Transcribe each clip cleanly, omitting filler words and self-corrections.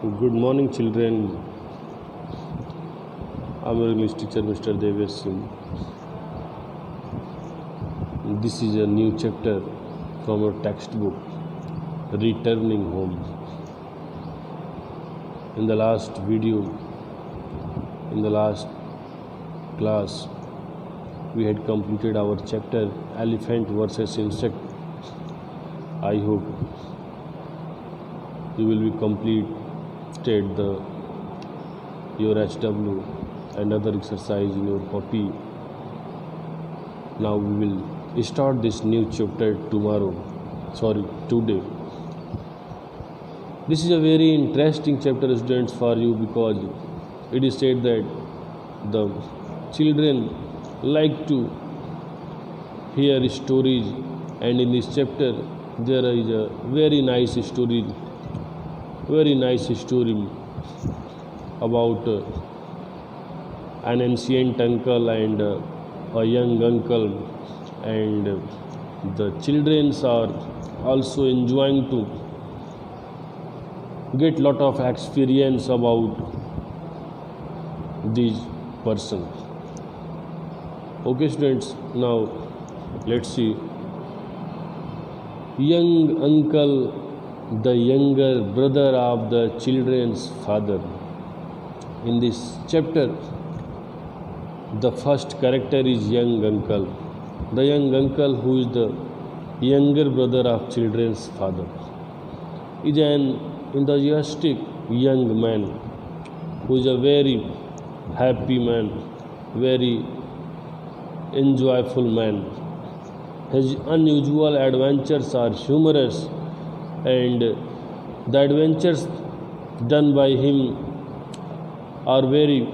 Good morning, children. I'm your English teacher, Mr. Devesh Singh. This is a new chapter from our textbook, Returning Home. In the last video, in the last class, we had completed our chapter Elephant versus Insect. I hope you will be completed your HW and other exercise in your copy. Now we will start this new chapter today. This is a very interesting chapter, students, for you, because it is said that the children like to hear stories, and in this chapter there is a very nice story about an ancient uncle and a young uncle, and the children are also enjoying to get lot of experience about these person. Okay, students, now let's see. Young uncle, the younger brother of the children's father. In this chapter, the first character is young uncle. The young uncle, who is the younger brother of children's father, is an enthusiastic young man who is a very happy man, very enjoyable man. His unusual adventures are humorous, and the adventures done by him are very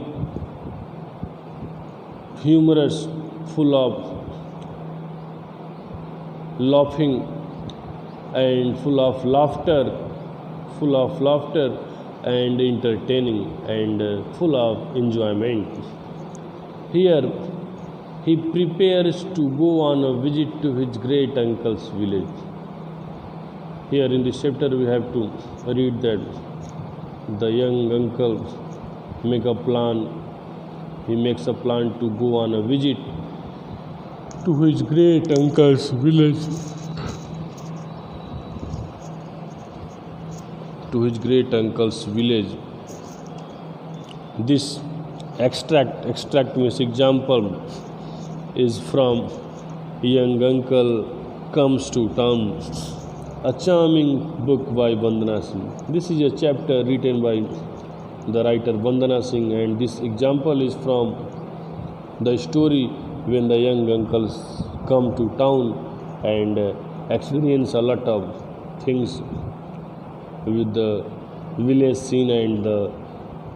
humorous, full of laughing and full of laughter and entertaining and full of enjoyment. Here he prepares to go on a visit to his great uncle's village. Here in this chapter we have to read that the young uncle makes a plan to go on a visit to his great uncle's village. This extract means example is from Young Uncle Comes to Town, a charming book by Vandana Singh. This is a chapter written by the writer Vandana Singh, and this example is from the story when the young uncles come to town and experience a lot of things with the village scene and the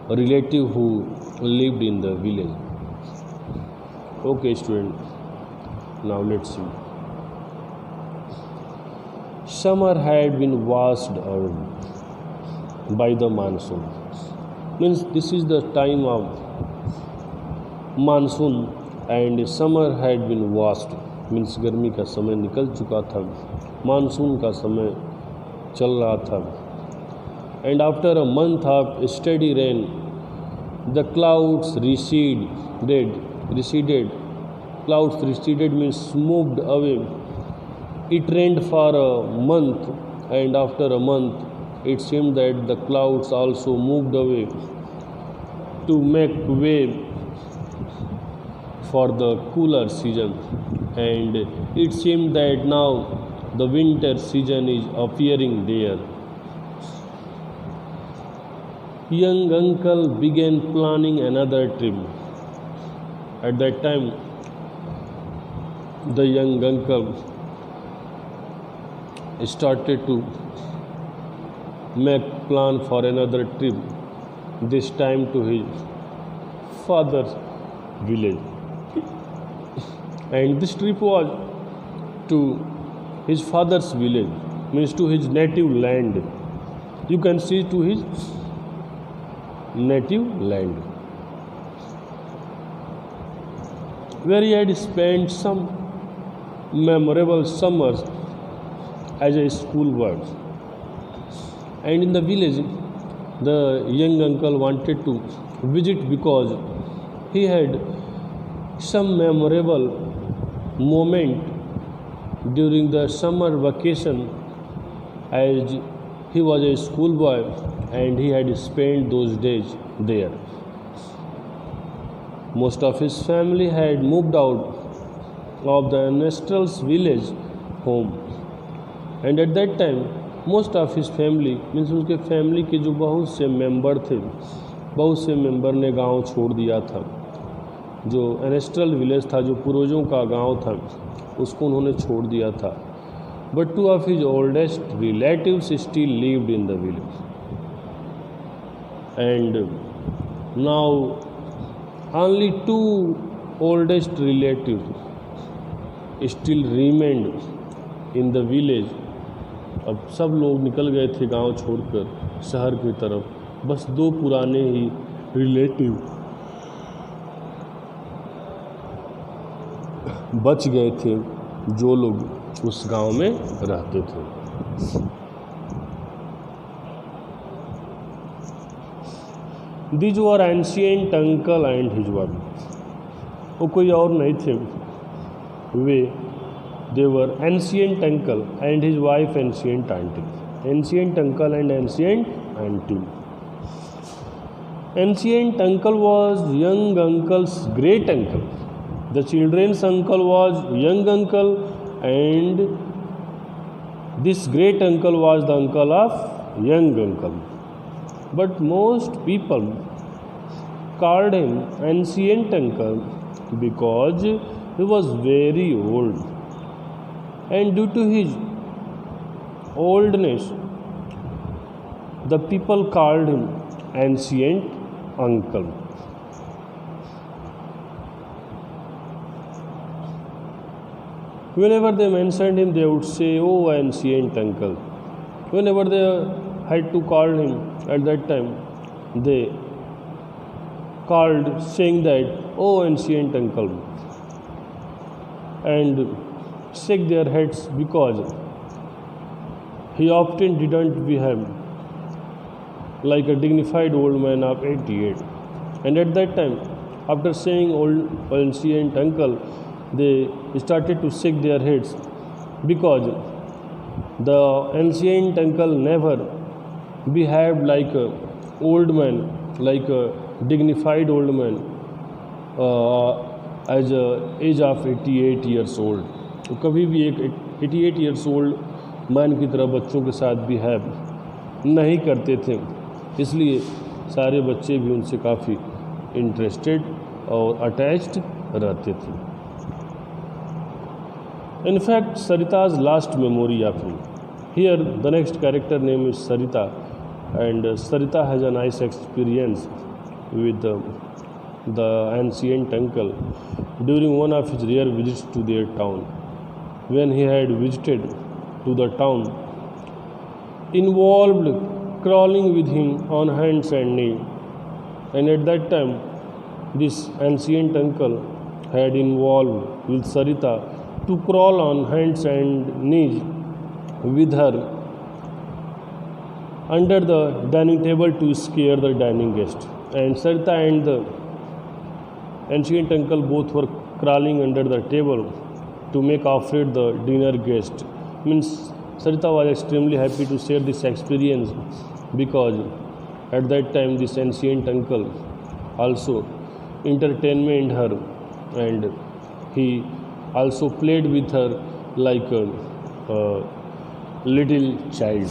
relative who lived in the village. Okay, student, now let's see. Summer had been washed away by the monsoon. Means this is the time of monsoon, and summer had been washed. Means गर्मी का समय निकल चुका था, monsoon का समय चल रहा था. And after a month of steady rain, the clouds receded. Clouds receded means moved away. It rained for a month, and after a month it seemed that the clouds also moved away to make way for the cooler season, and it seemed that now the winter season is appearing there. Young uncle began planning another trip. At that time, the young uncle started to make plan for another trip, this time to his father's village. And this trip was to his father's village, means to his native land. You can see, to his native land, where he had spent some memorable summers as a school boy. And in the village, the young uncle wanted to visit because he had some memorable moment during the summer vacation, as he was a schoolboy and he had spent those days there. Most of his family had moved out of the Nestrals village home, and at that time most of his family means उसके family के जो बहुत से member थे, बहुत से member ने गांव छोड़ दिया था। जो एनेस्ट्रल विलेज था, जो पूर्वजों का गांव था, उसको उन्होंने छोड़ दिया था। But two of his oldest relatives still lived in the village, and now only two oldest relatives still remained in the village. अब सब लोग निकल गए थे गांव छोड़कर शहर की तरफ, बस दो पुराने ही रिलेटिव बच गए थे जो लोग उस गांव में रहते थे। These were ancient uncle and his wife. वो कोई और नहीं थे, वे they were ancient uncle and his wife ancient auntie. Ancient uncle and ancient auntie. Ancient uncle was young uncle's great uncle. The children's uncle was young uncle, and this great uncle was the uncle of young uncle. But most people called him ancient uncle because he was very old, and due to his oldness the people called him ancient uncle. Whenever they mentioned him, they would say, "Oh, ancient uncle." Whenever they had to call him at that time, they called saying that, "Oh, ancient uncle," and shake their heads because he often didn't behave like a dignified old man of 88. And at that time, after saying old ancient uncle, they started to shake their heads because the ancient uncle never behaved like a old man, like a dignified old man as a age of 88 years old. तो कभी भी एक 88 years old man की तरह बच्चों के साथ behave नहीं करते थे, इसलिए सारे बच्चे भी उनसे काफ़ी इंटरेस्टेड और अटैच्ड रहते थे। In fact, Sarita's last memory of him. Here, the next character name is Sarita, and Sarita has a nice experience with the ancient uncle during one of his rare visits to their town. When he had visited to the town, involved crawling with him on hands and knees, and at that time, this ancient uncle had involved with Sarita to crawl on hands and knees with her under the dining table to scare the dining guest. And Sarita and the ancient uncle both were crawling under the table to make afraid the dinner guest. Means Sarita was extremely happy to share this experience because at that time this ancient uncle also entertained her, and he also played with her like a little child.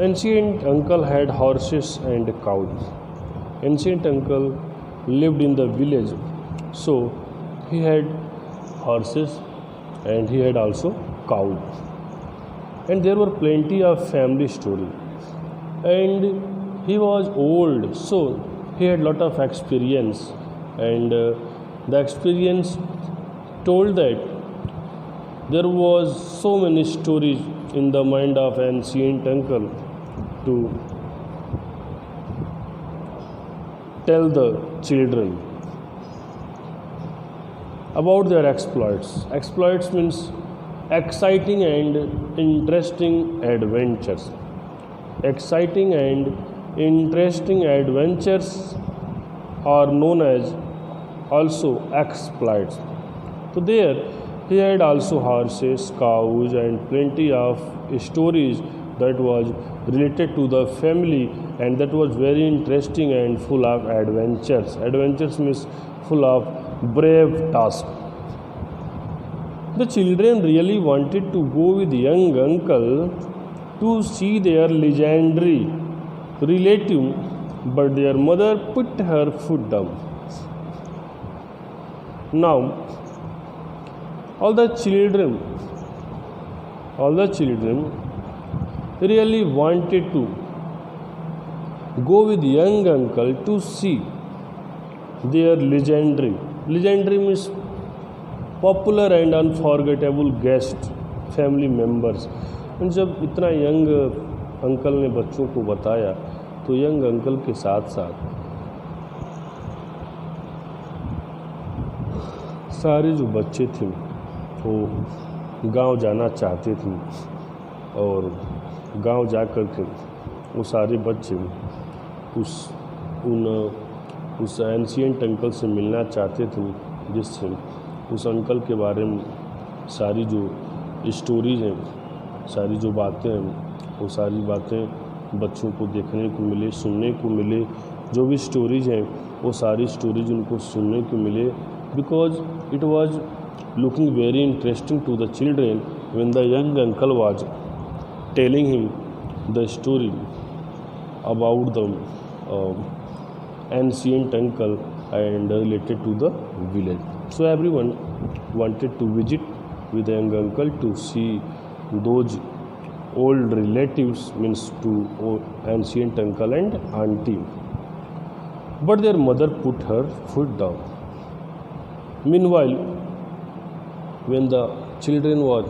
Ancient uncle had horses and cows. Ancient uncle lived in the village, so he had horses and he had also cows, and there were plenty of family story, and he was old, so he had lot of experience, and the experience told that there was so many stories in the mind of ancient uncle to tell the children about their exploits. Exploits means exciting and interesting adventures. Exciting and interesting adventures are known as also exploits. So there he had also horses, cows, and plenty of stories that was related to the family, and that was very interesting and full of adventures. Adventures means full of brave tasks. The children really wanted to go with young uncle to see their legendary relative, but their mother put her foot down. Now, all the children really wanted to go with young uncle to see their legendary. Legendary means popular and unforgettable guest family members. जब इतना young uncle ने बच्चों को बताया तो young uncle के साथ साथ सारे जो बच्चे थे वो गांव जाना चाहते थे और गांव जा कर के वो सारे बच्चे उस एंशिएंट अंकल से मिलना चाहते थे, जिससे उस अंकल के बारे में सारी जो स्टोरीज हैं, सारी जो बातें हैं, वो सारी बातें बच्चों को देखने को मिले, सुनने को मिले. जो भी स्टोरीज हैं वो सारी स्टोरीज उनको सुनने को मिले, because it was looking very interesting to the children when the young uncle was telling him the story about the ancient uncle and related to the village. So everyone wanted to visit with the young uncle to see those old relatives, means to ancient uncle and auntie. But their mother put her foot down. Meanwhile, when the children were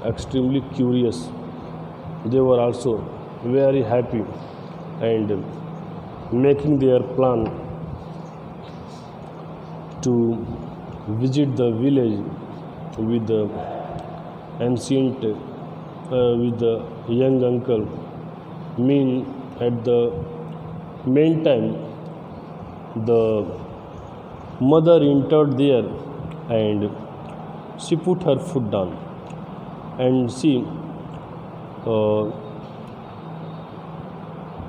extremely curious, they were also very happy and making their plan to visit the village with the ancient with the young uncle. At the meantime, the mother entered there and she put her foot down and she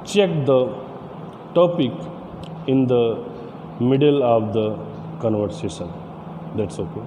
checked the topic in the middle of the conversation. That's okay.